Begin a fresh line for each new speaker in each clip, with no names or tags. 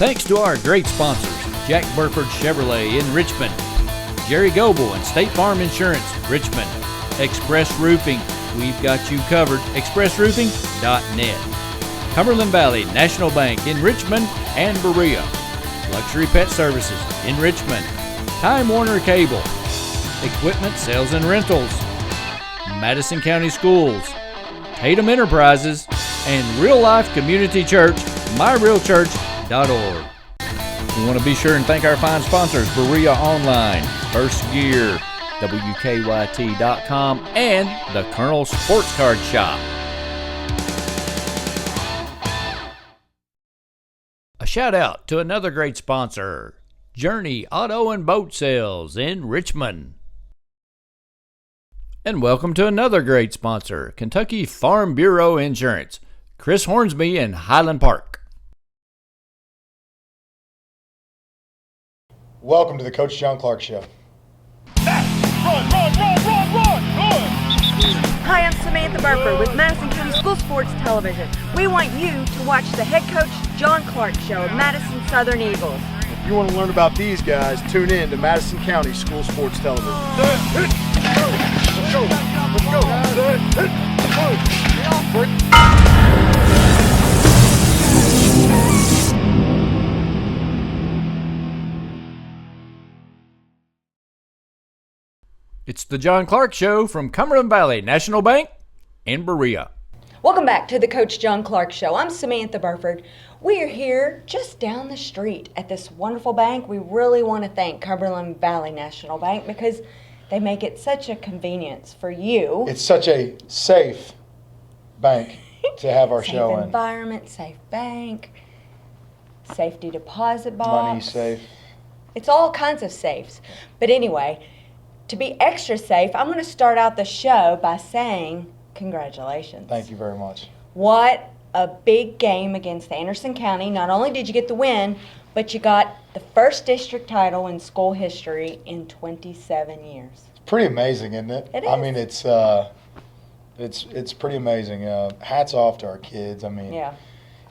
Thanks to our great sponsors, Jack Burford Chevrolet in Richmond, Jerry Goebel and State Farm Insurance, Richmond, Express Roofing, we've got you covered, expressroofing.net, Cumberland Valley National Bank in Richmond and Berea, Luxury Pet Services in Richmond, Time Warner Cable, Equipment Sales and Rentals, Madison County Schools, Tatum Enterprises, and Real Life Community Church, myrealchurch.org. We want to be sure and thank our fine sponsors, Berea Online, First Gear, WKYT.com, and the Colonel Sports Card Shop. A shout out to another great sponsor, Journey Auto and Boat Sales in Richmond. And welcome to another great sponsor, Kentucky Farm Bureau Insurance, Chris Hornsby in Highland Park.
Welcome to the Coach John Clark Show.
Run!
Hi, I'm Samantha Burford with Madison County School Sports Television. We want you to watch the head coach John Clark Show of Madison Southern Eagles.
If you want to learn about these guys, tune in to Madison County School Sports Television.
Let's go!
It's the John Clark Show from Cumberland Valley National Bank in Berea.
Welcome back to the Coach John Clark Show. I'm Samantha Burford. We are here just down the street at this wonderful bank. We really want to thank Cumberland Valley National Bank because they make it such a convenience for you.
It's such a safe bank to have our
Safe
show in.
environment, safe bank, safety deposit box.
Money safe.
It's all kinds of safes. But anyway, to be extra safe, I'm going to start out the show by saying congratulations.
Thank you very much.
What a big game against Anderson County. Not only did you get the win, but you got the first district title in school history in 27 years.
It's pretty amazing, isn't it?
It is.
I mean, it's pretty amazing. Hats off to our kids. I mean,
Yeah.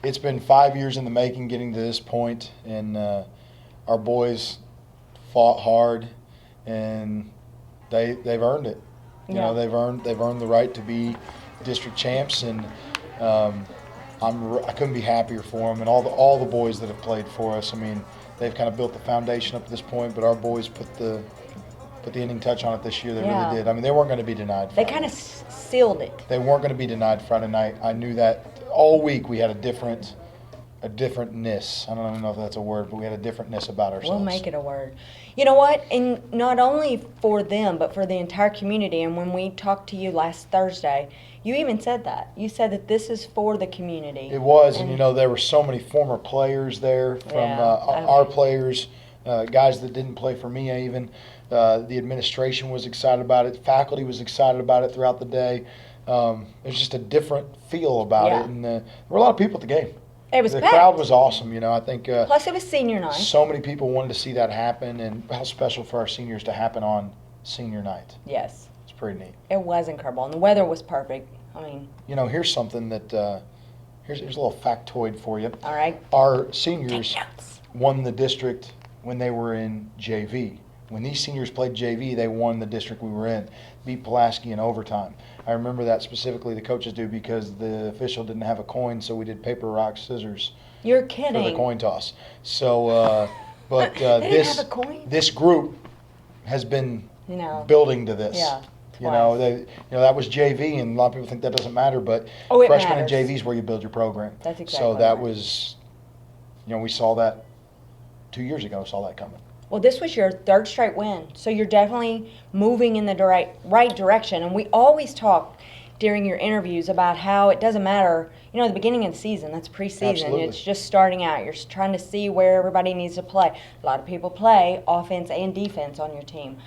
It's been 5 years in the making getting to this point, and our boys fought hard, and they've earned it. You know, they've earned the right to be district champs, and I couldn't be happier for them and all the boys that have played for us. I mean, they've kind of built the foundation up to this point, but our boys put the ending touch on it this year. They really did. I mean, they weren't going to be denied.
They kind of sealed it.
They weren't going to be denied Friday night. I knew that all week. We had a differentness. I don't even know if that's a word, but we had a differentness about ourselves.
We'll make it a word. You know what? And not only for them, but for the entire community. And when we talked to you last Thursday, you even said that. You said that this is for the community.
It was, and you know, there were so many former players there from our players, guys that didn't play for me even. The administration was excited about it. Faculty was excited about it throughout the day. There's just a different feel about it, and there were a lot of people at the game.
It was
the
packed.
crowd was awesome. You know, I think.
Plus, it was senior night.
So many people wanted to see that happen, and how special for our seniors to happen on senior night.
Yes.
It's pretty neat.
It was incredible, and the weather was perfect. I mean.
You know, here's something that here's a little factoid for you.
All right.
Our seniors won the district when they were in JV. When these seniors played JV, they won the district we were in, beat Pulaski in overtime. I remember that specifically, the coaches do, because the official didn't have a coin, so we did paper, rock, scissors.
You're kidding.
For the coin toss. So, but
didn't have a coin?
this group has been building to this.
Yeah.
That was JV, and a lot of people think that doesn't matter, but
it
freshman
matters.
and JV is where you build your program.
That's exactly
So that
right.
was, we saw that 2 years ago, saw that coming.
Well, this was your third straight win, so you're definitely moving in the right direction. And we always talk during your interviews about how it doesn't matter, the beginning of the season, that's preseason.
Absolutely.
It's just starting out. You're trying to see where everybody needs to play. A lot of people play offense and defense on your team.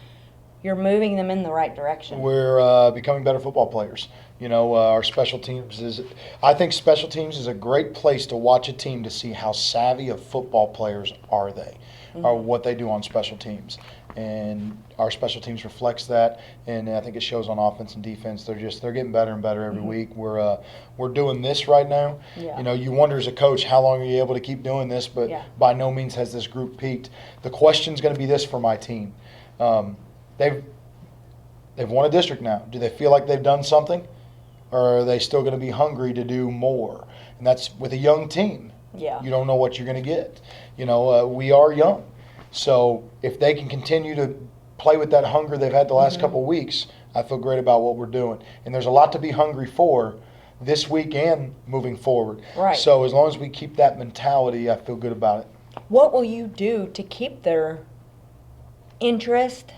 You're moving them in the right direction.
We're becoming better football players. Our special teams I think special teams is a great place to watch a team to see how savvy of football players are they, or what they do on special teams. and our special teams reflects that, and I think it shows on offense and defense. They're getting better and better every week. We're doing this right now.
Yeah.
You know, you wonder as a coach, how long are you able to keep doing this? But by no means has this group peaked. The question's going to be this for my team: they've won a district now. Do they feel like they've done something, or are they still going to be hungry to do more? And that's with a young team.
Yeah.
You don't know what you're going to get. You know, we are young. So if they can continue to play with that hunger they've had the last couple of weeks, I feel great about what we're doing. And there's a lot to be hungry for this week and moving forward.
Right.
So as long as we keep that mentality, I feel good about it.
What will you do to keep their interest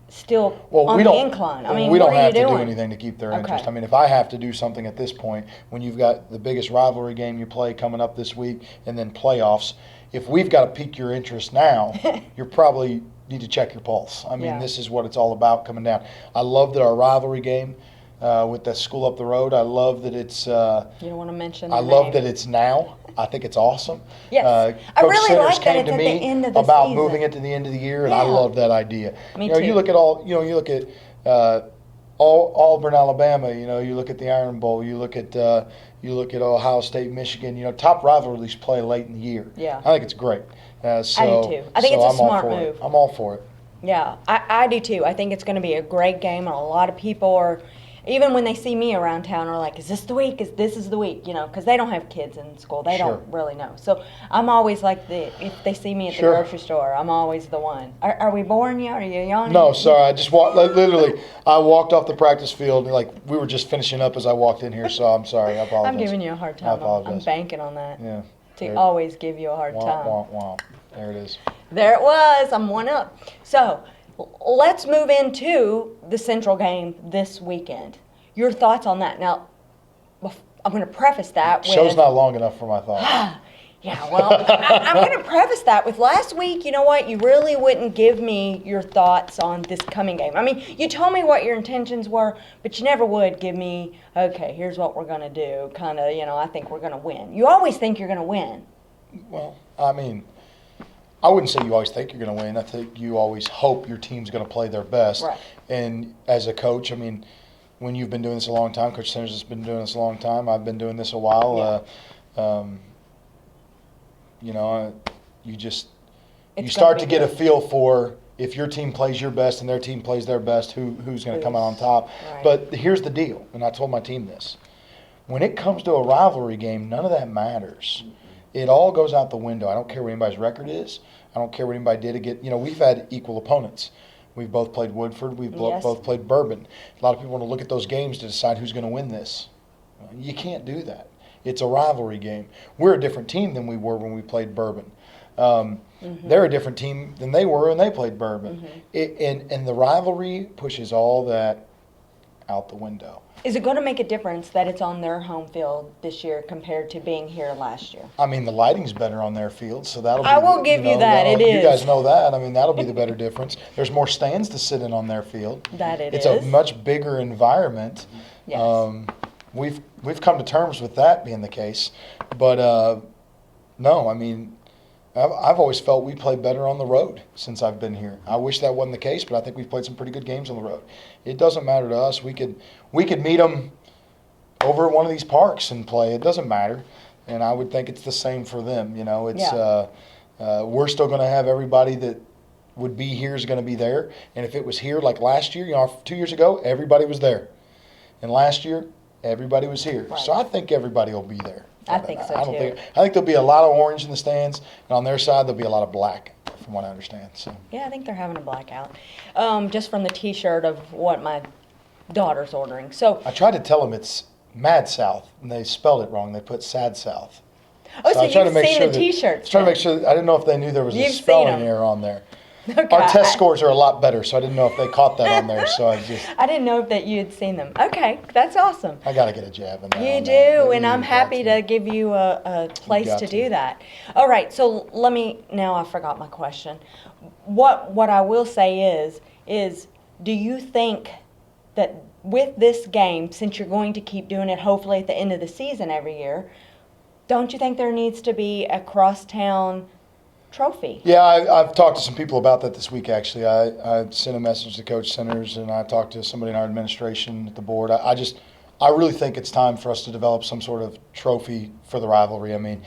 still on the incline? I mean,
we don't
what are
have
you
to do
doing?
anything to keep their
Okay.
interest. I mean, if I have to do something at this point, when you've got the biggest rivalry game you play coming up this week and then playoffs, if we've got to pique your interest now, you probably need to check your pulse. I mean, this is what it's all about coming down. I love that our rivalry game with that school up the road, I love that it's
you don't want to mention
I
the
love
name.
that it's now. I think it's awesome.
Yes. I
Coach
really
Sinners
like that
came
it's
to
at the
me
end of the
about
season.
moving it to the end of the year, and I
Yeah.
love that idea.
Me
you know,
too.
you look at Auburn, Alabama. You know, you look at the Iron Bowl. You look at Ohio State, Michigan. You know, top rivalries play late in the year.
Yeah.
I think it's great.
I do too. I think it's a
I'm all
smart
for
move.
it. I'm all for it.
Yeah, I do too. I think it's going to be a great game, and a lot of people are, even when they see me around town, are like, "Is this the week? This is the week?" You know, because they don't have kids in school, they
Sure.
don't really know. So I'm always like if they see me at the
Sure.
grocery store, I'm always the one. Are we boring you? Are you yawning?
No, sorry. I just walked. Like, literally, I walked off the practice field. And, like, we were just finishing up as I walked in here. So I'm sorry. I apologize.
I'm giving you a hard
I
time. I'm
apologize.
banking on that
Yeah.
to always give you a hard
Wah,
time.
wah, wah. There it is.
There it was. I'm one up. So let's move into the Central game this weekend. Your thoughts on that? Now, I'm going to preface that with...
Show's not long enough for my thoughts.
Yeah, well, I'm going to preface that with last week, you know what? You really wouldn't give me your thoughts on this coming game. I mean, you told me what your intentions were, but you never would give me, okay, here's what we're going to do. Kind of, you know, I think we're going to win. You always think you're going to win.
Well, I mean, I wouldn't say you always think you're going to win. I think you always hope your team's going to play their best.
Right.
And as a coach, I mean, when you've been doing this a long time, Coach Sanders has been doing this a long time. I've been doing this a while. You know, you start to get a feel for if your team plays your best and their team plays their best, who's going to come out on top.
Right.
But here's the deal, and I told my team this. When it comes to a rivalry game, none of that matters. It all goes out the window. I don't care what anybody's record is. I don't care what anybody did to get, you know, we've had equal opponents. We've both played Woodford. We've both played Bourbon. A lot of people want to look at those games to decide who's going to win this. You can't do that. It's a rivalry game. We're a different team than we were when we played Bourbon. They're a different team than they were when they played Bourbon. And the rivalry pushes all that out the window.
Is it going to make a difference that it's on their home field this year compared to being here last year?
I mean, the lighting's better on their field, so that'll be...
I will give you that. It
You
is.
guys know that. I mean, that'll be the better difference. There's more stands to sit in on their field.
That it
It's
is.
a much bigger environment.
Yes.
We've come to terms with that being the case. But, no, I mean, I've always felt we play better on the road since I've been here. I wish that wasn't the case, but I think we've played some pretty good games on the road. It doesn't matter to us. We could meet them over at one of these parks and play. It doesn't matter. And I would think it's the same for them. You know, it's we're still going to have everybody that would be here is going to be there. And if it was here like last year, you know, 2 years ago, everybody was there. And last year, everybody was here.
Right.
So I think everybody will be there.
I think so,
I
too.
think there'll be a lot of orange in the stands, and on their side there'll be a lot of black, from what I understand. So
Yeah, I think they're having a blackout. Just from the T-shirt of what my daughter's ordering. So,
I tried to tell them it's Mad South, and they spelled it wrong. They put Sad South.
so
I tried
you've
to make
seen
sure
the
that-
T-shirts.
Trying to
then.
make sure. I didn't know if they knew there was
You've
a
seen
spelling
'em.
error on there.
Okay,
Our test scores are a lot better, so I didn't know if they caught that on there. So
I didn't know that you had seen them. Okay, that's awesome.
I got to get a jab in there.
You
on
do,
that.
and I'm happy to give you a place
got
to
to.
do that. All right, so let me, now I forgot my question. What I will say is do you think that with this game, since you're going to keep doing it hopefully at the end of the season every year, don't you think there needs to be a crosstown trophy.
Yeah, I've talked to some people about that this week, actually. I sent a message to Coach Centers, and I talked to somebody in our administration at the board. I really think it's time for us to develop some sort of trophy for the rivalry. I mean,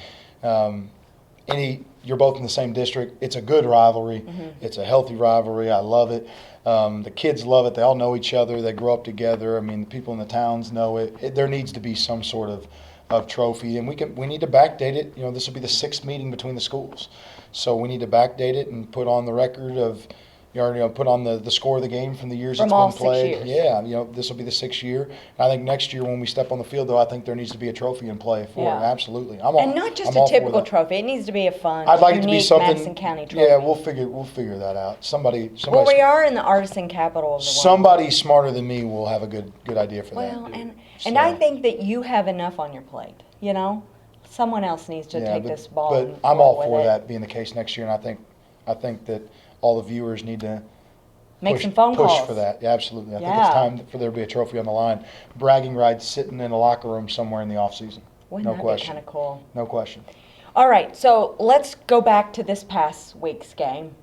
you're both in the same district. It's a good rivalry. It's a healthy rivalry. I love it. The kids love it. They all know each other. They grow up together. I mean, the people in the towns know it. There needs to be some sort of trophy, and we need to backdate it. You know, this will be the 6th meeting between the schools, so we need to backdate it and put on the record of, put on the score of the game from the years
From
it's
all
been played.
6 years.
Yeah, this will be the 6th year. And I think next year when we step on the field, though, I think there needs to be a trophy in play for it. Absolutely.
And not just a typical trophy. It needs to be a fun,
I'd like it to be
unique
something.
Madison County trophy.
Yeah, we'll figure that out. Somebody.
Well, we are in the artisan capital of the world.
Somebody smarter than me will have a good idea for that.
Well, and I think that you have enough on your plate. Someone else needs to take this ball.
But
and
I'm
run
all
with
for
it.
that being the case next year, and I think that all the viewers need to
Make some phone calls.
Push for that. Yeah, absolutely. I think it's time for there to be a trophy on the line. Bragging rights sitting in a locker room somewhere in the off season.
Wouldn't
No question.
That be kind of cool?
No question.
All right, so let's go back to this past week's game.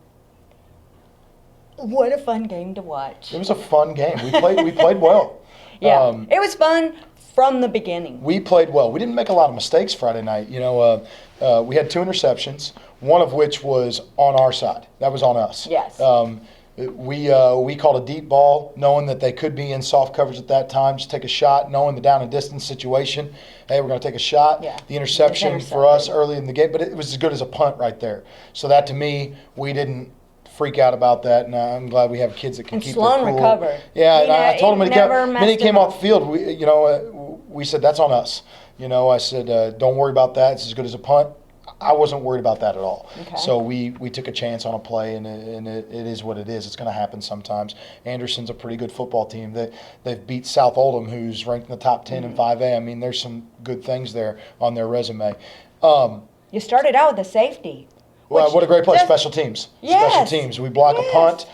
What a fun game to watch.
It was a fun game. We played well.
Yeah, it was fun from the beginning. We
played well. We didn't make a lot of mistakes Friday night. We had 2 interceptions, one of which was on our side. That was on us.
Yes.
We called a deep ball, knowing that they could be in soft coverage at that time. Just take a shot, knowing the down and distance situation. Hey, we're going to take a shot.
Yeah.
The interception for us early in the game, but it was as good as a punt right there. So that, to me, we didn't freak out about that, and I'm glad we have kids that can keep their cool.
And Sloan recovered.
Yeah, and I told him when he came off the field, we said, that's on us. I said, don't worry about that. It's as good as a punt. I wasn't worried about that at all.
Okay.
So we took a chance on a play, and it is what it is. It's going to happen sometimes. Anderson's a pretty good football team. They've beat South Oldham, who's ranked in the top 10 in 5A. I mean, there's some good things there on their resume.
You started out with a safety.
Well, what a great play, special teams.
Yes.
Special teams. We block a punt.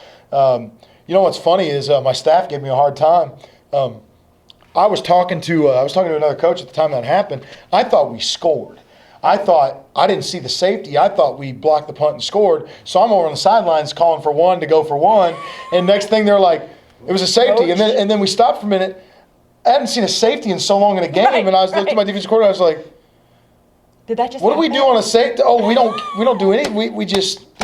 What's funny is my staff gave me a hard time. I was talking to another coach at the time that happened. I thought we scored. I didn't see the safety. I thought we blocked the punt and scored. So I'm over on the sidelines calling for one to go for one. And next thing they're like, it was a safety.
Coach.
And then we stopped for a minute. I hadn't seen a safety in so long in a game.
Right,
and I was looking at my defensive coordinator. I was like,
did that just
what do we
happen?
do on a safety? Oh, we don't do anything. We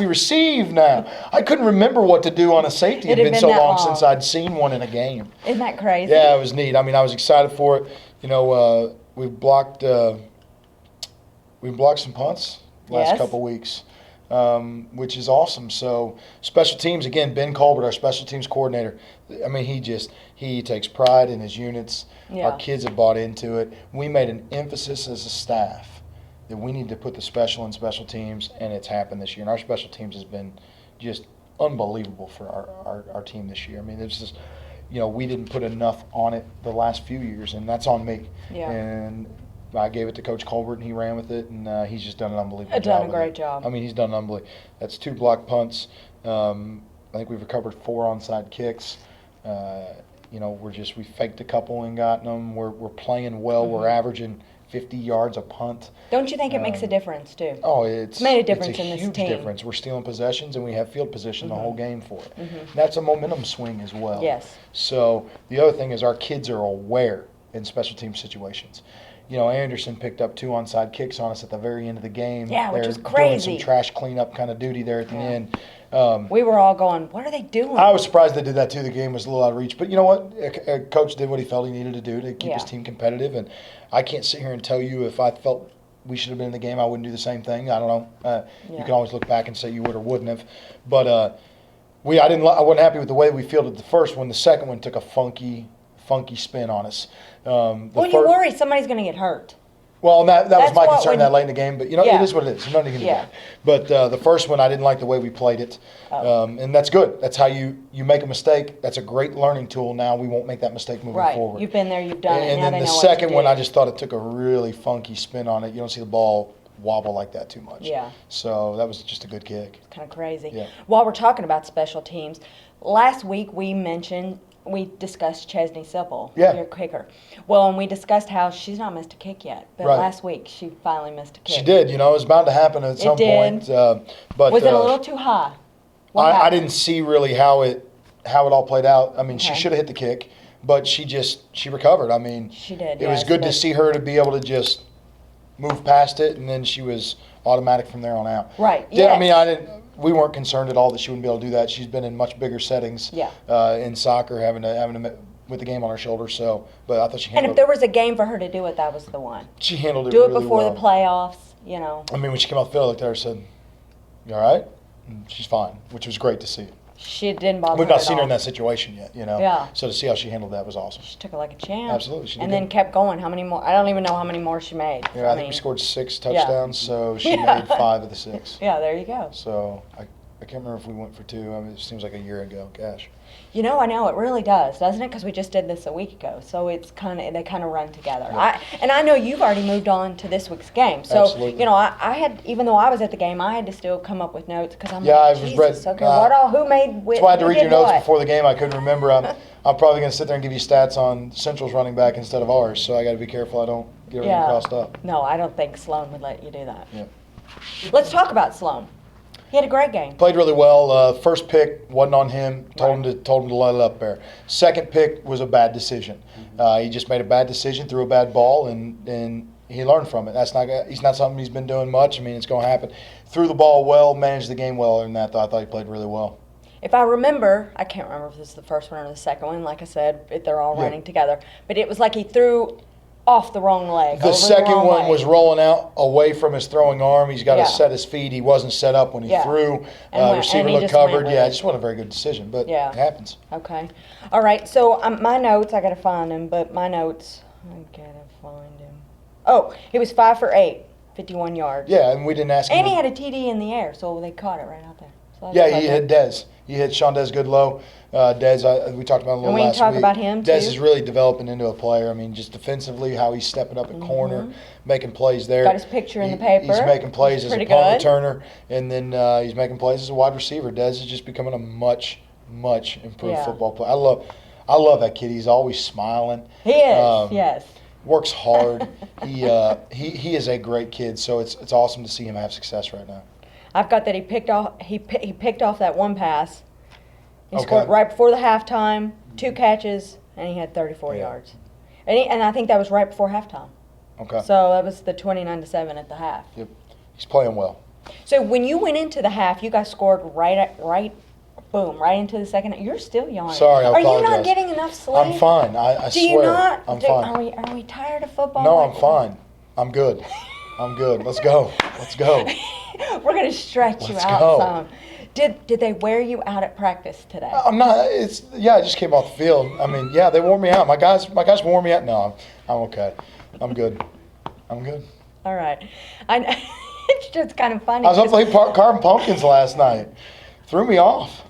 receive now. I couldn't remember what to do on a safety. It had been so long since I'd seen one in a game.
Isn't that crazy?
Yeah, it was neat. I mean, I was excited for it. We've blocked some punts last couple weeks, which is awesome. So special teams, again, Ben Colbert, our special teams coordinator, I mean, he takes pride in his units.
Yeah.
Our kids have bought into it. We made an emphasis as a staff that we need to put the special in special teams, and it's happened this year. And our special teams has been just unbelievable for our team this year. I mean, it's just, we didn't put enough on it the last few years, and that's on me.
Yeah.
And I gave it to Coach Colbert, and he ran with it, and he's just done an unbelievable job.
Done a great job.
I mean, he's done unbelievable. That's 2 block punts. I think we've recovered 4 onside kicks. We faked a couple and gotten them. We're playing well. We're averaging 50 yards a punt.
Don't you think it makes a difference too?
Oh, it's
made a difference
in
this
huge
team.
difference. We're stealing possessions, and we have field position the whole game for it. That's a momentum swing as well.
Yes.
So the other thing is our kids are aware in special team situations. Anderson picked up 2 onside kicks on us at the very end of the game.
Yeah, which
They're
was crazy.
doing some trash cleanup kind of duty there at the end.
We were all going, what are they doing?
I was surprised they did that too. The game was a little out of reach. But you know what? A coach did what he felt he needed to do to keep his team competitive. And I can't sit here and tell you if I felt we should have been in the game, I wouldn't do the same thing. I don't know. You can always look back and say you would or wouldn't have. But I wasn't happy with the way we fielded the first one. The second one took a funky spin on us.
You worry somebody's going to get hurt.
Well, that was my concern that late in the game. But, it is what it is. There's nothing you can do
Yeah.
about it. But the first one, I didn't like the way we played it. And that's good. That's how you make a mistake. That's a great learning tool. Now we won't make that mistake moving forward.
Right. You've been there. You've done it.
And
now
then
they
the
know
second
what
one,
to
I
do.
just thought it took a really funky spin on it. You don't see the ball wobble like that too much.
Yeah.
So that was just a good kick.
Kind of crazy.
Yeah.
While we're talking about special teams, last week we mentioned we discussed Chesney Sipple,
Yeah.
your kicker. Well, and we discussed how she's not missed a kick yet, but
Right.
last week she finally missed a kick.
She did. You know, it was bound to happen at some
did.
point. But
Was it a little too high? What
I
happened?
didn't see really how it all played out. I mean, she
Okay.
should have hit the kick, but she recovered. I mean,
She did.
it was good to see her to be able to just move past it, and then she was automatic from there on out.
Right.
Yeah. I
Yes.
mean, we weren't concerned at all that she wouldn't be able to do that. She's been in much bigger settings.
Yeah.
In soccer, having to with the game on her shoulder. So, but I thought she
And
handled.
if there was a game for her to do it, that was the one.
She handled it.
Do it
really
before
well.
the playoffs, you know.
I mean, when she came off the field, I looked at her and said, "You all right?" And she's fine, which was great to see.
She didn't bother
We've
her
not
at
seen her
all.
in that situation yet, you know.
Yeah.
So to see how she handled that was awesome.
She took it like a champ.
Absolutely, she did
And then
good.
kept going. How many more? I don't even know how many more she made.
Yeah, I think we scored 6 touchdowns, so she made 5 of the 6.
Yeah, there you go.
So I can't remember if we went for 2. I mean, it seems like a year ago. Gosh.
You know, I know it really does, doesn't it? Because we just did this a week ago, so it's they kind of run together.
Yeah.
I know you've already moved on to this week's game, so
Absolutely.
you know, I had, even though I was at the game, I had to still come up with notes because I'm
Yeah,
like,
I was
Jesus,
read-
okay, what all, who made?
That's why I had to
who
read your
did
notes
what?
before the game. I couldn't remember. I'm probably going to sit there and give you stats on Central's running back instead of ours, so I got to be careful I don't get everything
Yeah.
crossed up.
No, I don't think Sloan would let you do that.
Yeah.
Let's talk about Sloan. He had a great game.
Played really well. First pick wasn't on him. Told him to let it up there. Second pick was a bad decision. He just made a bad decision, threw a bad ball, and he learned from it. He's not something he's been doing much. I mean, it's going to happen. Threw the ball well, managed the game well. Other than that, though, I thought he played really well.
If I remember, I can't remember if this is the first one or the second one. Like I said, they're all
Yeah.
running together. But it was like he threw off the wrong leg.
The
over
second
wrong
one
leg.
was rolling out away from his throwing arm. He's got
Yeah.
to set his feet. He wasn't set up when he
Yeah.
threw.
And
Receiver
he
looked
just went
covered.
with
Yeah,
it.
it just wasn't a very good decision, but
Yeah.
it happens.
Okay. All right. So my notes, I got to find them, but my notes, I got to find him. Oh, he was 5 for 8, 51 yards.
Yeah, and we didn't ask him.
And he had a TD in the air, so they caught it right out there. So I
Yeah,
just
he
like
hit
that.
Dez. He hit Sean Dez Goodlow. Dez, we talked about him a little
And we can
last
talk
week.
about him,
Dez
too.
is really developing into a player. I mean, just defensively, how he's stepping up at corner, making plays there.
Got his picture in the paper.
He's making plays
He's
as a
pretty
punt
good.
returner, and then he's making plays as a wide receiver. Dez is just becoming a much improved
Yeah.
football player. I love that kid. He's always smiling.
He is, yes.
Works hard. he is a great kid. So it's awesome to see him have success right now.
I've got that he picked off that one pass. He
Okay.
scored right before the halftime, 2 catches, and he had 34
Yeah.
yards. And I think that was right before halftime.
Okay.
So that was the 29-7 at the half.
Yep. He's playing well.
So when you went into the half, you guys scored right into the second. You're still yawning.
Sorry, I
Are you not
apologize.
getting enough sleep?
I'm fine. I
Do
swear.
you not?
I'm fine.
Are we tired of football?
No,
like
I'm fine. I'm good. I'm good. Let's go. Let's go.
We're gonna stretch you
Let's
out
go.
some. Did they wear you out at practice today?
I'm not. I just came off the field. I mean, yeah, they wore me out. My guys wore me out. No, I'm okay. I'm good. I'm good.
All right. It's just kind of funny.
I was up
'cause-
playing carving pumpkins last night. Threw me off.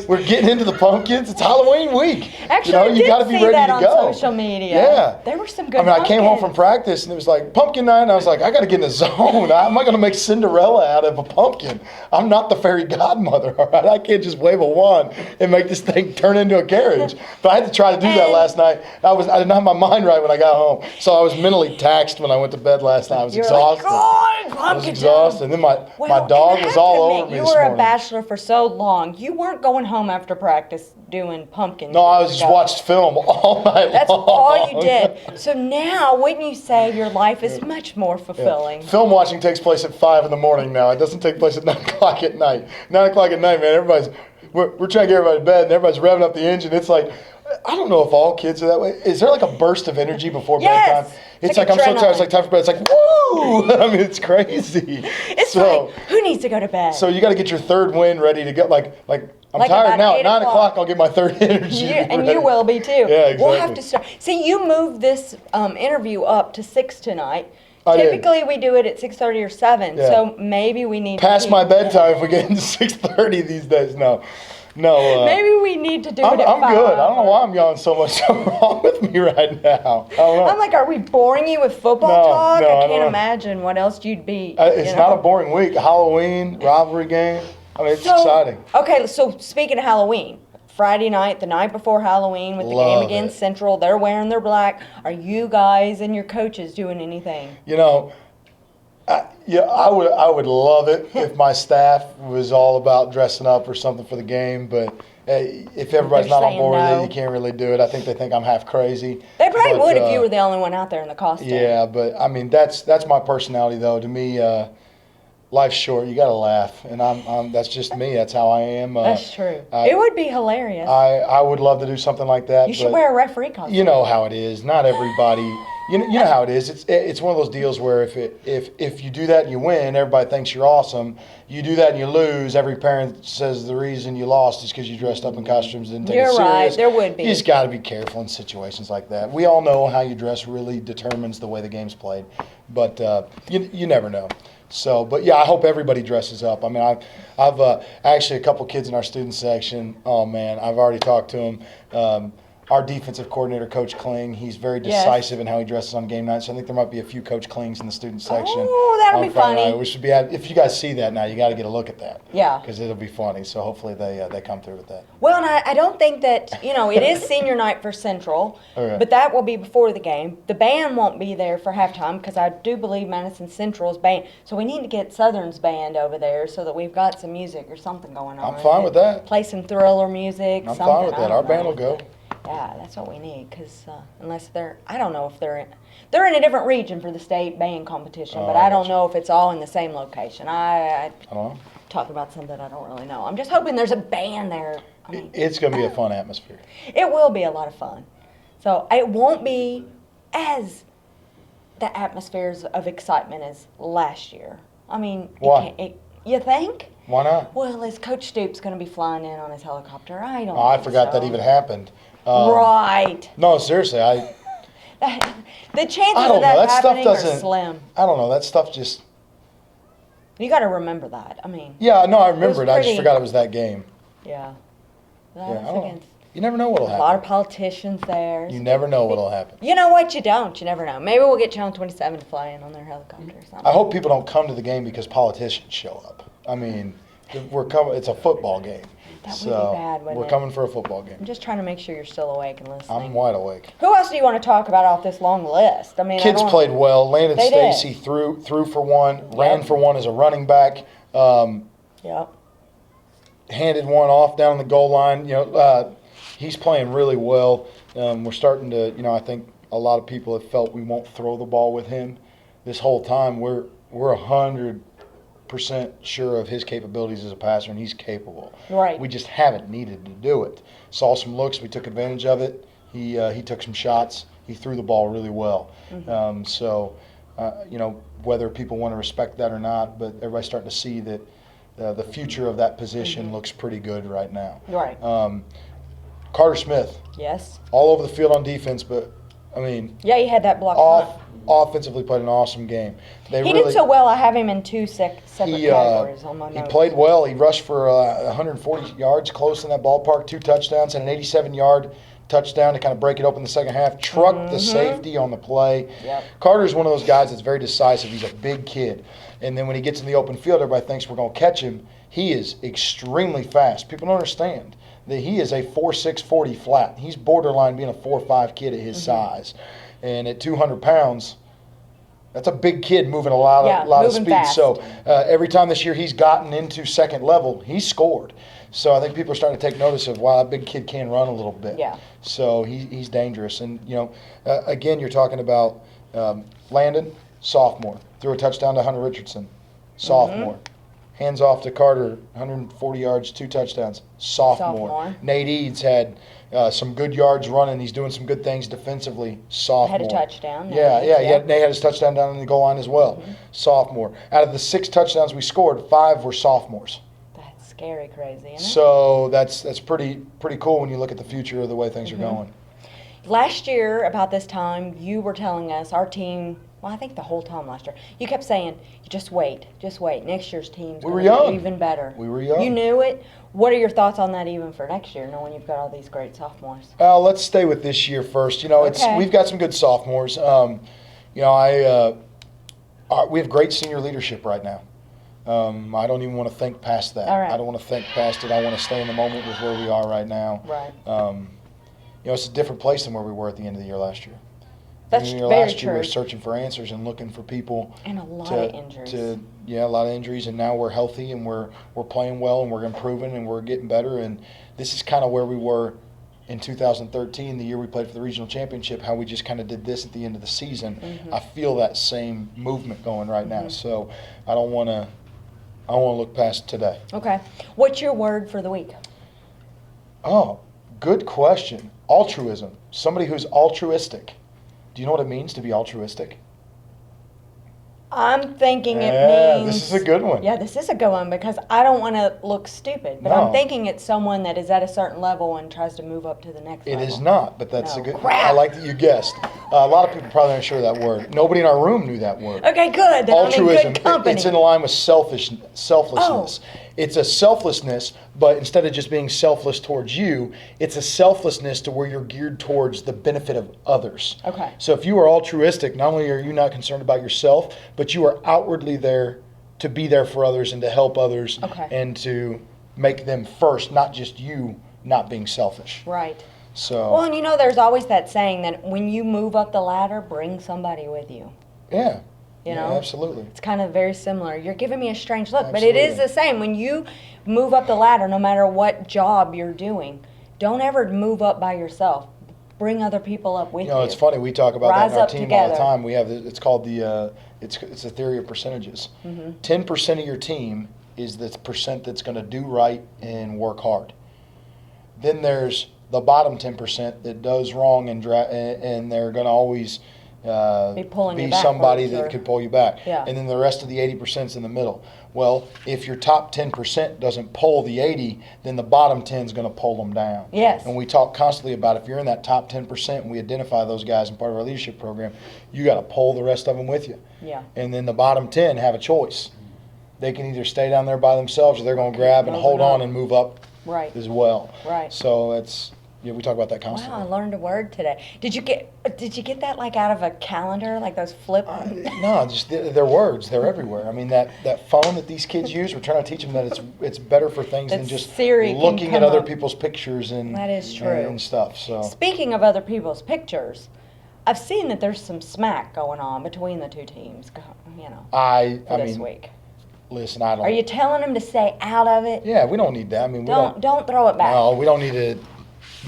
We're getting into the pumpkins. It's Halloween week.
Actually,
you
I
gotta
did
be
see
ready
that
to
on
go.
social media.
Yeah.
There were some good
I mean, I came home from
pumpkins.
practice and it was like pumpkin night, and I was like, I got to get in the zone. I'm not going to make Cinderella out of a pumpkin. I'm not the fairy godmother, all right? I can't just wave a wand and make this thing turn into a carriage. But I had to try to do that
And-
last night. I didn't have my mind right when I got home, so I was mentally taxed when I went to bed last night. I was
You're
exhausted.
like, "Oh,
I was
pumpkin
exhausted. And then my
Well,
dog
and I
was
have
all
to
over
admit,
me
you
this
were
morning.
a bachelor for so long. You weren't going home after practice doing pumpkins.
No, I was just watched film all night
That's
long.
all you did. So now, wouldn't you say your life is much more fulfilling?
Film watching takes place at 5 in the morning now. It doesn't take place at 9 o'clock at night. 9 o'clock at night, man, we're trying to get everybody to bed, and everybo's revving up the engine. It's like, I don't know if all kids are that way. Is there like a burst of energy before
Yes.
bedtime?
It's
It's
like
like, I'm so tired.
adrenaline.
It's like time for bed. It's like, woo! I mean, it's crazy.
It's like, who needs to go to bed?
So you got to get your third win ready to go. Like I'm
Like
tired
about
now.
8
At 9
o'clock.
o'clock, I'll get my third energy.
And
ready.
you will be too.
Yeah, exactly.
We'll have to start. See, you moved this interview up to 6 tonight.
I did.
Typically, we do it at 6:30 or 7.
Yeah.
So maybe we need
Past
to
my bedtime if we get into 6:30 these days. No.
Maybe we need to do
I'm
it at 5.
good. I don't know why I'm yawning so much. Something wrong with me right now. I don't know.
I'm like, are we boring you with football
No,
talk?
no, I
I
don't
can't
know.
imagine what else you'd be.
It's not a boring week. Halloween, rivalry game. I mean, it's exciting.
Okay, so speaking of Halloween, Friday night, the night before Halloween, with the
Love
game against
it.
Central. They're wearing their black. Are you guys and your coaches doing anything?
You know, I would love it if my staff was all about dressing up or something for the game, but if everybody's
They're
not on
saying
board with
no.
it, you can't really do it. I think they think I'm half crazy.
They probably
But,
would if you were the only one out there in the costume.
Yeah, but I mean that's my personality though. To me, life's short. You got to laugh, and I'm that's just me. That's how I am.
That's true. It would be hilarious.
I would love to do something like that.
You should
but
wear a referee costume.
You know how it is. Not everybody. You know how it is. It's one of those deals where if you do that and you win, everybody thinks you're awesome. You do that and you lose, every parent says the reason you lost is because you dressed up in costumes and didn't take it
You're
serious.
right. There would be.
You just got to be careful in situations like that. We all know how you dress really determines the way the game's played, but you never know. So, but yeah, I hope everybody dresses up. I mean, I've actually a couple kids in our student section. Oh man, I've already talked to them. Our defensive coordinator, Coach Kling, he's very decisive in how he dresses on game night. So I think there might be a few Coach Klings in the student section.
Oh, that'll
on
be
Friday
funny.
night. We should be if you guys see that now, you got to get a look at that.
Yeah.
Because it'll be funny. So hopefully they come through with that.
Well, and I don't think that, it is senior night for Central,
Okay.
but that will be before the game. The band won't be there for halftime because I do believe Madison Central's band. So we need to get Southern's band over there so that we've got some music or something going on.
I'm fine with that.
Play some Thriller music.
I'm
something.
fine with
I
that.
don't
Our band
know.
will go.
Yeah, that's what we need because unless I don't know if they're in a different region for the state band competition, but I don't
gotcha.
know if it's all in the same location.
I don't know.
Talk about something I don't really know. I'm just hoping there's a band there. I mean,
It's going to be a fun atmosphere.
it will be a lot of fun. So it won't be as the atmospheres of excitement as last year. I mean,
Why?
You think?
Why not?
Well, is Coach Stoops going to be flying in on his helicopter? I don't.
Oh, I
think
forgot
so.
that even happened.
Right.
No, seriously,
The chances
I don't
of
know.
that
That stuff
happening are
doesn't.
slim.
I don't know. That stuff just.
You got to remember that. I mean,
Yeah, no, I remember it. I just
pretty-
forgot it was that game.
yeah. That
Yeah,
was
I don't-
against
You never know what'll
a lot of
happen.
politicians there.
You never know what'll happen.
You know what? You don't. You never know. Maybe we'll get Channel 27 to fly in on their helicopter or something.
I hope people don't come to the game because politicians show up. I mean, we're coming. It's a football game,
That would
so
be bad, wouldn't
we're
it?
coming for a football game.
I'm just trying to make sure you're still awake and listening.
I'm wide awake.
Who else do you want to talk about off this long list? I mean,
Kids played well. Landon
They did.
Stacy threw for one, ran for one as a running back.
Yep.
Handed one off down the goal line. He's playing really well. We're starting to, I think a lot of people have felt we won't throw the ball with him. This whole time, we're 100% sure of his capabilities as a passer, and he's capable.
Right.
We just haven't needed to do it. Saw some looks, we took advantage of it. He took some shots. He threw the ball really well. Whether people want to respect that or not, but everybody's starting to see that the future of that position looks pretty good right now.
Right.
Carter Smith,
Yes.
all over the field on defense, but I mean,
Yeah, you had that block punt.
offensively played an awesome game.
He did so well. I have him in two separate categories on my
He
notes.
played well. He rushed for 140 yards, close in that ballpark, 2 touchdowns, and an 87-yard touchdown to kind of break it open in the second half. Trucked the safety on the play.
Yep.
Carter's one of those guys that's very decisive. He's a big kid. And then when he gets in the open field, everybody thinks we're going to catch him. He is extremely fast. People don't understand that he is a 4.6 40 flat. He's borderline being a 4.5 kid at his size. And at 200 pounds, that's a big kid moving a lot of
moving
speed.
fast.
So every time this year he's gotten into second level, he's scored. So I think people are starting to take notice of, wow, that big kid can run a little bit.
Yeah.
So he's dangerous. And, again, you're talking about Landon, sophomore. Threw a touchdown to Hunter Richardson, sophomore. Hands off to Carter, 140 yards, 2 touchdowns, sophomore. Nate Eads had some good yards running. He's doing some good things defensively, sophomore.
Had a touchdown. Nate
Yeah,
Eads,
Nate had his touchdown down in the goal line as well, sophomore. Out of the 6 touchdowns we scored, 5 were sophomores.
That's scary crazy, isn't it?
So that's pretty cool when you look at the future of the way things are going.
Last year, about this time, you were telling us, our team, well, I think the whole time last year, you kept saying, just wait. Next year's team's
We
going
were
to
young.
be even better.
We were young.
You knew it. What are your thoughts on that even for next year, knowing you've got all these great sophomores?
Let's stay with this year first.
Okay.
We've got some good sophomores. We have great senior leadership right now. I don't even want to think past that.
All right.
I don't want to think past it. I want to stay in the moment with where we are right now.
Right.
It's a different place than where we were at the end of the year last year.
That's
The year
very
last year, we
true.
were searching for answers and looking for people.
And a lot of injuries.
A lot of injuries, and now we're healthy and we're playing well and we're improving and we're getting better. And this is kind of where we were in 2013, the year we played for the regional championship, how we just kind of did this at the end of the season.
Mm-hmm.
I feel that same movement going right now. So I don't want to look past today.
Okay. What's your word for the week?
Oh, good question. Altruism. Somebody who's altruistic. Do you know what it means to be altruistic?
I'm thinking it means.
This is a good one.
Yeah, this is a good one because I don't want to look stupid, but
No.
I'm thinking it's someone that is at a certain level and tries to move up to the next
It
level.
is not, but that's
No.
a good.
Crap.
I like that you guessed. A lot of people probably aren't sure of that word. Nobody in our room knew that word.
Okay, good. Then
Altruism.
I'm in good company.
It's in line with selflessness.
Oh.
It's a selflessness, but instead of just being selfless towards you, it's a selflessness to where you're geared towards the benefit of others.
Okay.
So if you are altruistic, not only are you not concerned about yourself, but you are outwardly there to be there for others and to help others
Okay.
and to make them first, not just you not being selfish.
Right.
So
Well, and there's always that saying that when you move up the ladder, bring somebody with you.
yeah.
You
Yeah,
know?
absolutely.
It's kind of very similar. You're giving me a strange look, but it is
Absolutely.
the same. When you move up the ladder, no matter what job you're doing, don't ever move up by yourself. Bring other people up with you.
It's funny. We talk about
Rise
that in our
up
team all the
together.
time. We have it's called it's the theory of percentages. 10% of your team is the percent that's going to do right and work hard. Then there's the bottom 10% that does wrong and they're going to always
Be pulling you
be
backwards
somebody that
or-
could pull you back.
Yeah.
And then the rest of the 80% is in the middle. Well, if your top 10% doesn't pull the 80, then the bottom 10 is going to pull them down.
Yes.
And we talk constantly about if you're in that top 10% and we identify those guys in part of our leadership program, you got to pull the rest of them with you.
Yeah.
And then the bottom 10 have a choice. They can either stay down there by themselves or they're going to grab and
Moving
hold
up.
on and move up
Right.
as well.
Right.
So we talk about that constantly.
Wow, I learned a word today. Did you get that like out of a calendar, like those flip?
No, just they're words. They're everywhere. I mean, that phone that these kids use, we're trying to teach them that it's better for things than
That
just
Siri can
looking at
come
other
up.
people's pictures and
That is true.
and stuff. So
Speaking of other people's pictures, I've seen that there's some smack going on between the two teams.
I
For this
mean,
week.
listen, I don't.
Are you telling them to stay out of it?
Yeah, we don't need that. I mean, we
Don't throw it back.
No, we don't need to.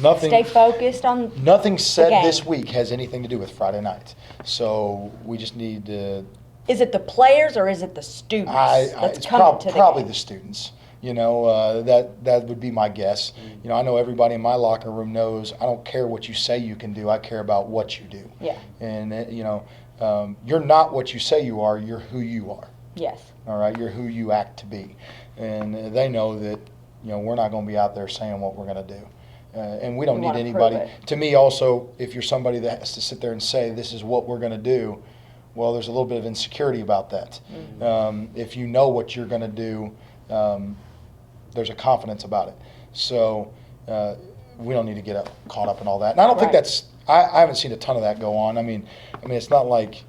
Nothing.
Stay focused on.
Nothing said
game.
this week has anything to do with Friday night. So we just need to.
Is it the players or is it the students? that's
It's
coming to the
probably
game?
the students. That would be my guess. I know everybody in my locker room knows I don't care what you say you can do. I care about what you do.
Yeah.
And you're not what you say you are. You're who you are.
Yes.
All right. You're who you act to be. And they know that we're not going to be out there saying what we're going to do. And we don't
You
need
wanna
anybody.
prove it.
To me, also, if you're somebody that has to sit there and say this is what we're going to do, well, there's a little bit of insecurity about that. If you know what you're going to do, there's a confidence about it. So we don't need to get caught up in all that. And I don't think
Right.
that's. I haven't seen a ton of that go on. I mean, it's not like.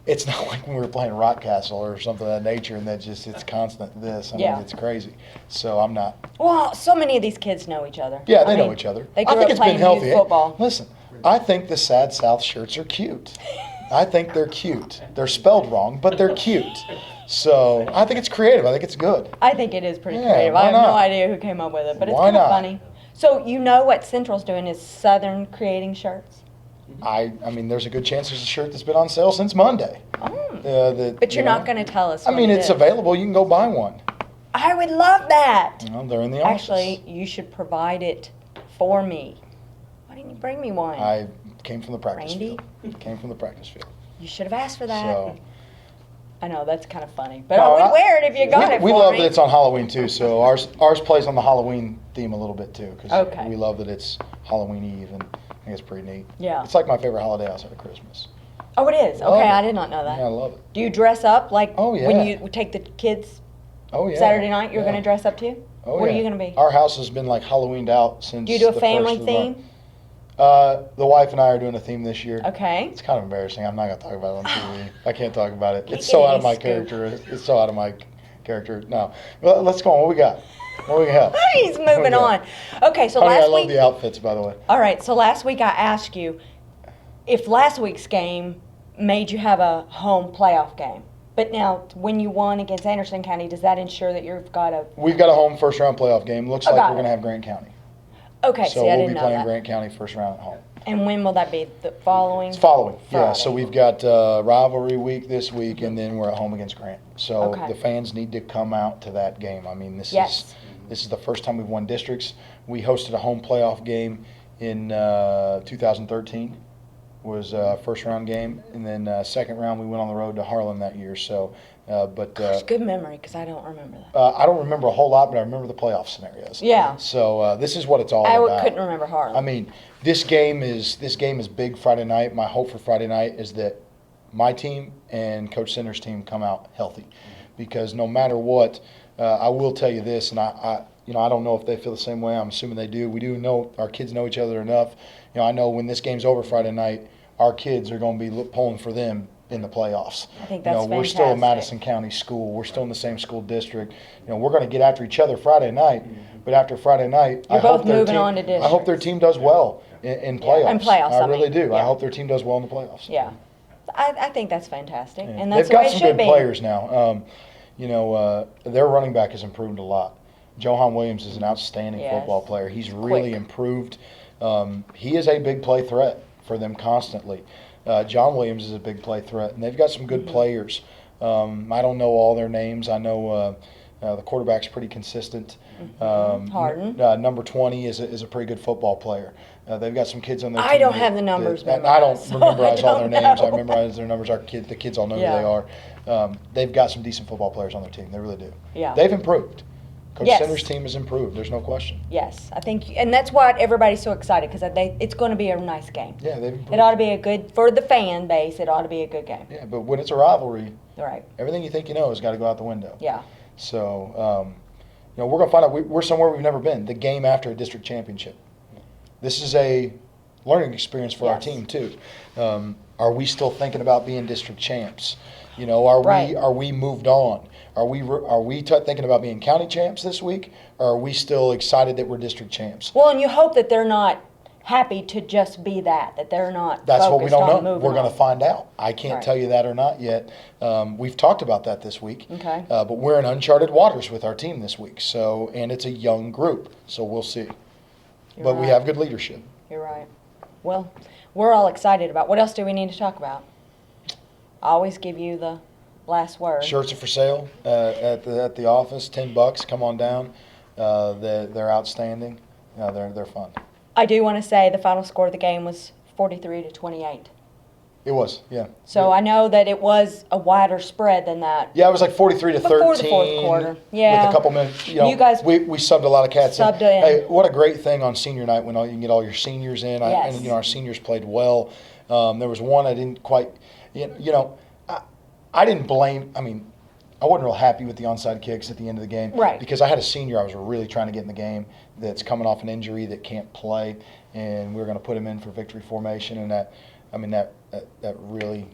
It's not like when we were playing Rock Castle or something of that nature, and it's constant this. I
Yeah.
mean, it's crazy. So I'm not.
Well, so many of these kids know each other.
Yeah, they
I
know
mean,
each other.
They
I
grew
think
up
it's been
playing
healthy.
youth football.
Listen, I think the Sad South shirts are cute. I think they're cute. They're spelled wrong, but they're cute. So I think it's creative. I think it's good.
I think it is pretty
Yeah,
creative.
why
I have no
not?
idea who came up with it, but it's
Why
kind of
not?
funny. So what Central's doing is Southern creating shirts.
I mean, there's a good chance there's a shirt that's been on sale since Monday.
But you're not going to tell us.
I
what
mean,
it
it's
is.
available. You can go buy one.
I would love that.
They're in the office.
Actually, you should provide it for me. Why didn't you bring me one?
I came from the practice
Randy?
field. Came from the practice field.
You should have asked for that.
So.
I know that's kind of funny, but
No,
I would wear it if you got it for
We love
me.
that it's on Halloween too, so ours plays on the Halloween theme a little bit too, because
Okay.
we love that it's Halloween Eve, and I think it's pretty neat.
Yeah.
It's like my favorite holiday outside of Christmas.
Oh, it is.
Love
Okay,
it.
I did not know that.
Yeah, I love it.
Do you dress up like
Oh, yeah.
when you take the kids
Oh yeah.
Saturday night? You're
Yeah.
going to dress up too?
Oh,
What
yeah.
are you going to be?
Our house has been like Halloweened out since.
Do you do a
the
family
first of the month.
theme?
The wife and I are doing a theme this year.
Okay.
It's kind of embarrassing. I'm not gonna talk about it on TV. I can't talk about it.
Can't
It's so
get
out of
any
my
scoop.
character. It's so out of my character. No. Well, let's go on. What we got? What we got?
He's moving on. Okay, so
Honey, I
last
love
week.
the outfits, by the way.
All right, so last week I asked you if last week's game made you have a home playoff game. But now, when you won against Anderson County, does that ensure that you've got a...
We've got a home first-round playoff game. Looks like we're going to have Grant County.
Okay,
So
see, I
we'll
didn't
be
know
playing
that.
Grant County first round at home.
And when will that be? The following?
It's following, yeah.
Friday.
So we've got rivalry week this week, and then we're at home against Grant. So
Okay.
the fans need to come out to that game. I mean, this
Yes.
is the first time we've won districts. We hosted a home playoff game in 2013. Was first round game, and then second round we went on the road to Harlan that year. So,
Gosh, good memory, because I don't remember that.
I don't remember a whole lot, but I remember the playoff scenarios.
Yeah.
So this is what it's all
I
about.
couldn't remember Harlan.
I mean, this game is big Friday night. My hope for Friday night is that my team and Coach Center's team come out healthy, because no matter what, I will tell you this, and I don't know if they feel the same way. I'm assuming they do. We do know our kids know each other enough. I know when this game's over Friday night, our kids are going to be pulling for them in the playoffs.
I think that's
We're still a
fantastic.
Madison County school. We're still in the same school district. We're going to get after each other Friday night, but after Friday night,
You're
I hope
both
their
moving
team,
on to
I hope their
districts.
team does well in playoffs.
In playoffs,
I
I
really
mean,
do. I
yeah.
hope their team does well in the playoffs.
Yeah. I think that's fantastic.
Yeah.
And that's
They've
the way
got
it
some
should
good
be.
players now. Their running back has improved a lot. Johan Williams is an outstanding
Yes.
football player. He's really
Quick.
improved. He is a big play threat for them constantly. John Williams is a big play threat, and they've got some good players. I don't know all their names. I know the quarterback's pretty consistent.
Harden.
Number 20 is a pretty good football player. They've got some kids on their team.
I don't have the numbers
and I don't
memorized, so
memorize
I
all their
don't
names. I
know.
memorize their numbers. The kids all know
Yeah.
who they are. They've got some decent football players on their team. They really do.
Yeah.
They've improved. Coach
Yes.
Center's team has improved. There's no question.
Yes, I think, and that's why everybody's so excited, because it's going to be a nice game.
Yeah, they've improved.
It ought to be a good, for the fan base, it ought to be a good game.
Yeah, but when it's a rivalry,
Right.
everything you think you know has got to go out the window.
Yeah.
So, we're going to find out. We're somewhere we've never been. The game after a district championship. This is a learning experience for our
Yes.
team too. Are we still thinking about being district champs? Are
Right.
we moved on? Are we thinking about being county champs this week? Or are we still excited that we're district champs?
Well, and you hope that they're not happy to just be that they're not
That's what we
focused
don't
on
know.
moving
We're going
on.
to find out. I can't
Right.
tell you that or not yet. We've talked about that this week.
Okay.
But we're in uncharted waters with our team this week. And it's a young group, so we'll see.
You're
But we
right.
have good leadership.
You're right. Well, we're all excited about. What else do we need to talk about? I always give you the last word.
Shirts are for sale at the office. $10. Come on down. They're outstanding. They're fun.
I do want to say the final score of the game was 43-28.
It was, yeah.
So I know that it was a wider spread than that.
Yeah, it was like 43 to 13.
Before the fourth quarter. Yeah.
With a couple minutes.
You guys
we subbed a lot of cats
subbed in.
Hey, what a great thing on senior night when you can get all your seniors in.
Yes.
And our seniors played well. There was one I didn't quite, I didn't blame, I wasn't real happy with the onside kicks at the end of the game.
Right.
Because I had a senior I was really trying to get in the game that's coming off an injury that can't play, and we were going to put him in for victory formation, and that really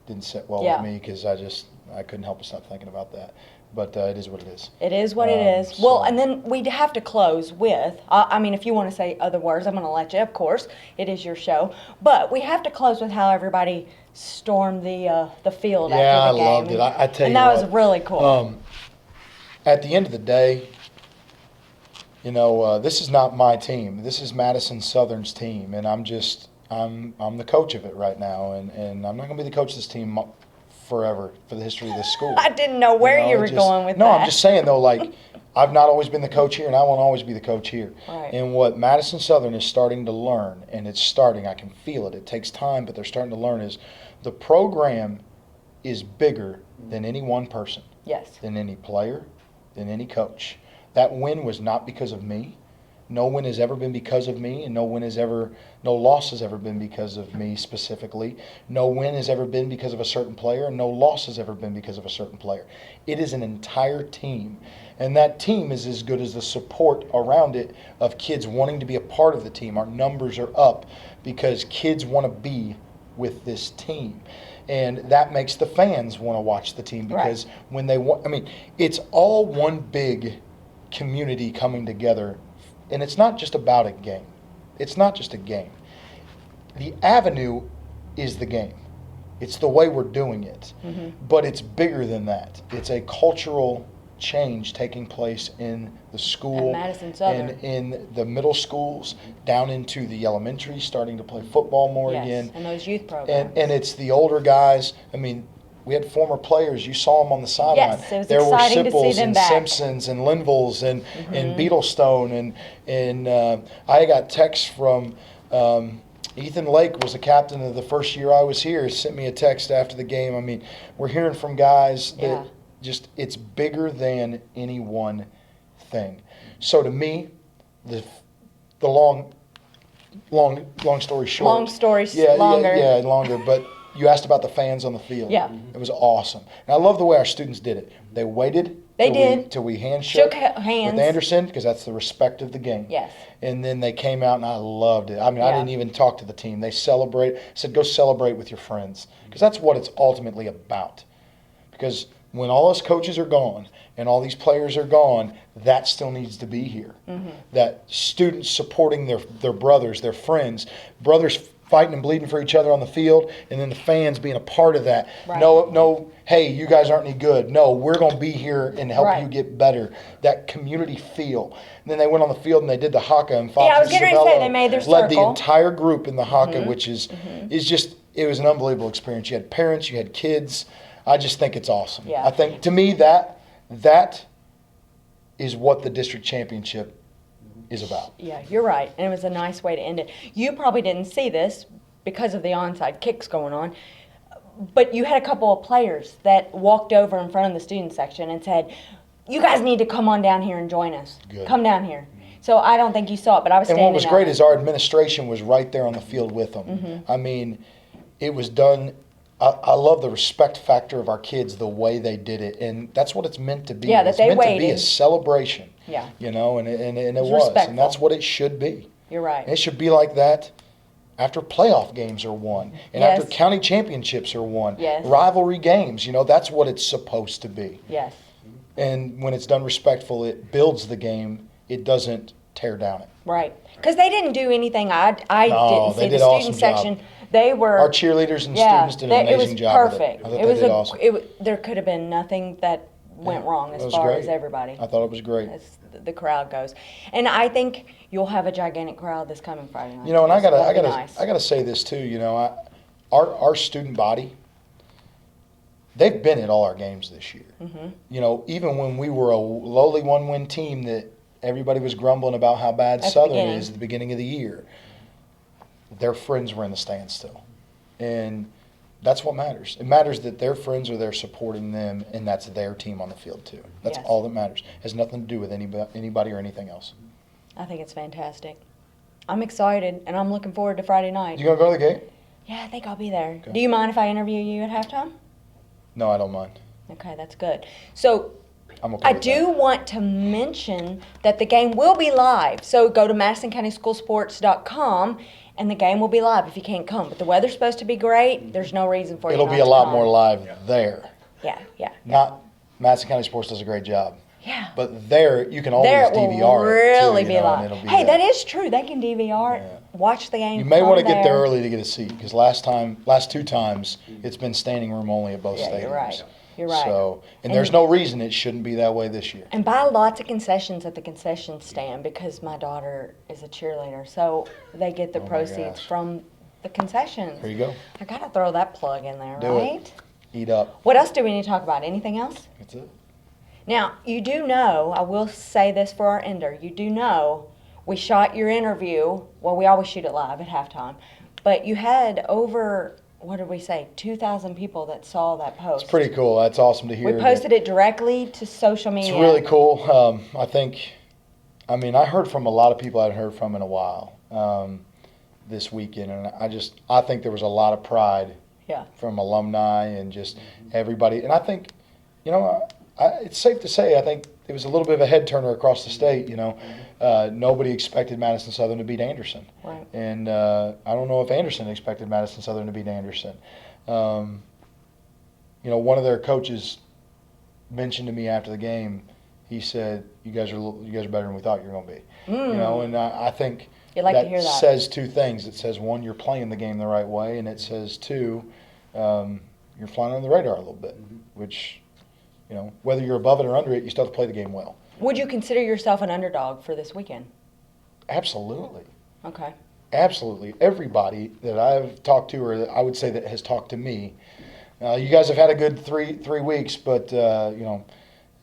didn't sit well
Yeah.
with me, because I couldn't help but stop thinking about that. But it is what it is.
It is what it is. Well,
so-
and then we'd have to close with, if you want to say other words, I'm going to let you, of course. It is your show. But we have to close with how everybody stormed the field
Yeah,
after the
I
game.
loved it. I tell
and
you
that
what,
was really cool.
At the end of the day, this is not my team. This is Madison Southern's team, and I'm the coach of it right now, and I'm not going to be the coach of this team forever for the history of this school.
I didn't know where you were going with that.
No, I'm just saying though, I've not always been the coach here, and I won't always be the coach here.
Right.
And what Madison Southern is starting to learn, and it's starting, I can feel it. It takes time, but they're starting to learn, is the program is bigger than any one person,
Yes.
than any player, than any coach. That win was not because of me. No win has ever been because of me, and no loss has ever been because of me specifically. No win has ever been because of a certain player, and no loss has ever been because of a certain player. It is an entire team, and that team is as good as the support around it of kids wanting to be a part of the team. Our numbers are up because kids want to be with this team. And that makes the fans want to watch the team because when they want, I mean, it's all one big community coming together. And it's not just about a game. It's not just a game. The avenue is the game. It's the way we're doing it. But it's bigger than that. It's a cultural change taking place in the school and in the middle schools, down into the elementary, starting to play football more again.
And those youth programs.
And it's the older guys. I mean, we had former players. You saw them on the sideline.
Yes, it was
there
exciting
were
to see
Sipples
them
and
back.
Simpsons and Linvilles and Beetlestone. And I got texts from Ethan Lake was the captain of the first year I was here. He sent me a text after the game. I mean, we're hearing from guys that just it's bigger than any one thing. So to me, the long story short.
Long stories longer.
Yeah, longer. But you asked about the fans on the field.
Yeah.
It was awesome. And I love the way our students did it. They waited. Till we
Shook
handshook
hands
with Anderson because that's the respect of the game.
Yes.
And then they came out and I loved it. I mean, I didn't even talk to the team. They said, go celebrate with your friends because that's what it's ultimately about. Because when all us coaches are gone and all these players are gone, that still needs to be here. That students supporting their brothers, their friends, brothers fighting and bleeding for each other on the field, and then the fans being a part of that. No, hey, you guys aren't any good. No, we're going to be here and help you get better. That community feel. And then they went on the field and they did the haka and Fox
I was getting ready to say they made their
led the
circle.
entire group in the haka, which is just, it was an unbelievable experience. You had parents, you had kids. I just think it's awesome.
Yeah.
I think, to me, that is what the district championship is about.
Yeah, you're right. And it was a nice way to end it. You probably didn't see this because of the onside kicks going on, but you had a couple of players that walked over in front of the student section and said, you guys need to come on down here and join us.
Good.
Come down here. So I don't think you saw it, but I was standing
And what was great
out.
is our administration was right there on the field with them. I mean, it was done. I love the respect factor of our kids, the way they did it, and that's what it's meant to be.
Yeah, that
it's
they
meant to be
waited.
a celebration.
Yeah.
You know, and it was,
respectful.
and that's what it should be.
You're right.
And it should be like that after playoff games are won, and after county championships are won, rivalry games. You know, that's what it's supposed to be.
Yes.
And when it's done respectful, it builds the game. It doesn't tear down it.
Right. Because they didn't do anything. I didn't see
they
the
did an
student
awesome job.
section. They were
Our cheerleaders and students did an amazing job.
It was perfect.
With it. I thought they did awesome.
There could have been nothing that went wrong as far as everybody.
I thought it was great.
As the crowd goes, and I think you'll have a gigantic crowd this coming Friday night.
You know, and I
nice.
gotta say this too. You know, our student body, they've been at all our games this year. You know, even when we were a lowly one-win team that everybody was grumbling about how bad Southern is at the beginning of the year, their friends were in the stands still, and that's what matters. It matters that their friends are there supporting them, and that's their team on the field too. That's all that matters. It has nothing to do with anybody or anything else.
I think it's fantastic. I'm excited, and I'm looking forward to Friday night.
You gonna go to the game?
Yeah, I think I'll be there.
Okay.
Do you mind if I interview you at halftime?
No, I don't mind.
Okay, that's good. So
I'm okay
I
with
do want to mention that the game will be live. So go to MadisonCountySchoolSports.com and the game will be live if you can't come. But the weather's supposed to be great. There's no reason for you
It'll
not
be a
to
lot
come.
more live there.
Yeah.
Not Madison County Sports does a great job.
Yeah.
But there you can always
There it will
DVR
really
it too,
be
you know,
live.
and it'll be
Hey, that is true. They can DVR it.
Yeah.
Watch the game.
You may want to
from
get there early to get a seat because last two times it's been standing room only at both stadiums.
You're right. You're right.
So, and there's no reason it shouldn't be that way this year.
And buy lots of concessions at the concession stand because my daughter is a cheerleader. So they get the proceeds
gosh.
from the concessions.
There you go.
I got to throw that plug in there,
Do
right?
it. Eat up.
What else do we need to talk about? Anything else?
That's it.
Now, you do know, I will say this for our ender, you do know we shot your interview, well, we always shoot it live at halftime, but you had over, what did we say, 2,000 people that saw that post.
It's pretty cool. That's awesome to hear.
We posted it directly to social media.
It's really cool. I heard from a lot of people I hadn't heard from in a while this weekend, and I think there was a lot of pride from alumni and just everybody. And I think, you know, it's safe to say, I think it was a little bit of a head turner across the state. You know, nobody expected Madison Southern to beat Anderson,
right.
And I don't know if Anderson expected Madison Southern to beat Anderson. one of their coaches mentioned to me after the game. He said, "You guys are better than we thought you were going to be." And I think
you like to hear that.
Says two things. It says, one, you're playing the game the right way, and it says, two, you're flying on the radar a little bit. Which, whether you're above it or under it, you still have to play the game well.
Would you consider yourself an underdog for this weekend?
Absolutely.
Okay. Absolutely.
Everybody that I've talked to, or that I would say that has talked to me, you guys have had a good three weeks, but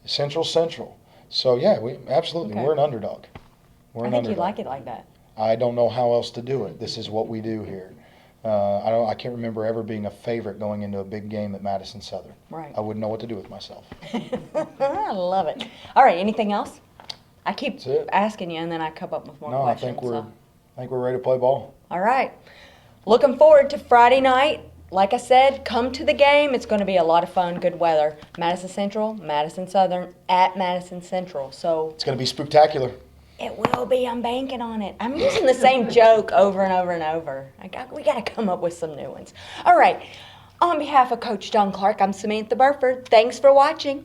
Central. So yeah, we absolutely we're an underdog.
I think you like it like that.
I don't know how else to do it. This is what we do here. I can't remember ever being a favorite going into a big game at Madison Southern.
Right.
I wouldn't know what to do with myself.
I love it. All right. Anything else? I keep asking you, and then I come up with more questions.
No, I think we're ready to play ball.
All right. Looking forward to Friday night. Like I said, come to the game. It's going to be a lot of fun, good weather. Madison Central, Madison Southern, at Madison Central. So
it's going to be spectacular.
It will be. I'm banking on it. I'm using the same joke over and over and over. We got to come up with some new ones. All right. On behalf of Coach John Clark, I'm Samantha Burford. Thanks for watching.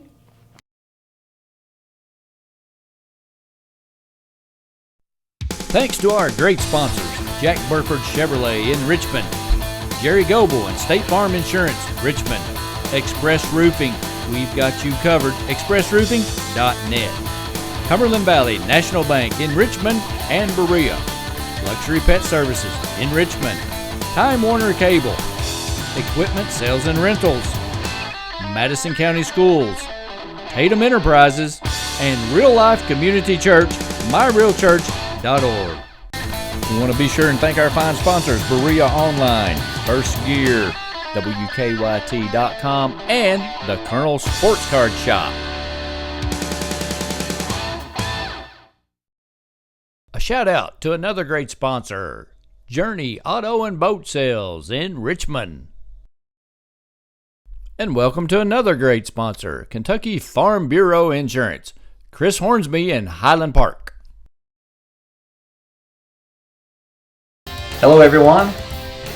Thanks to our great sponsors, Jack Burford Chevrolet in Richmond, Jerry Goebel and State Farm Insurance, Richmond, Express Roofing, we've got you covered, expressroofing.net. Cumberland Valley National Bank in Richmond and Berea, Luxury Pet Services in Richmond, Time Warner Cable, Equipment Sales and Rentals, Madison County Schools, Tatum Enterprises, and Real Life Community Church, myrealchurch.org. We want to be sure and thank our fine sponsors, Berea Online, First Gear, WKYT.com, and the Colonel Sports Card Shop. A shout out to another great sponsor, Journey Auto and Boat Sales in Richmond. And welcome to another great sponsor, Kentucky Farm Bureau Insurance, Chris Hornsby in Highland Park.
Hello everyone,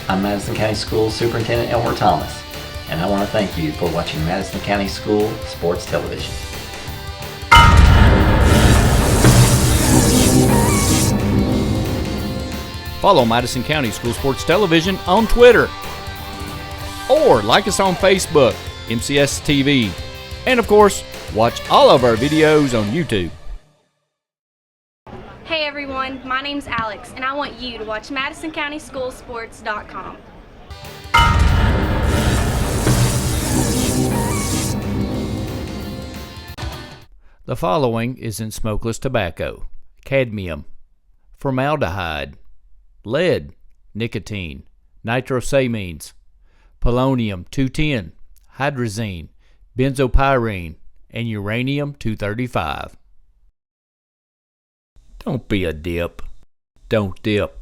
I'm Madison County School Superintendent Elmer Thomas, and I want to thank you for watching Madison County School Sports Television.
Follow Madison County School Sports Television on Twitter, or like us on Facebook, MCS TV, and of course, watch all of our videos on YouTube.
Hey everyone, my name's Alex, and I want you to watch MadisonCountySchoolSports.com.
The following is in smokeless tobacco: cadmium, formaldehyde, lead, nicotine, nitrosamines, polonium-210, hydrazine, benzopyrene, and uranium-235. Don't be a dip. Don't dip.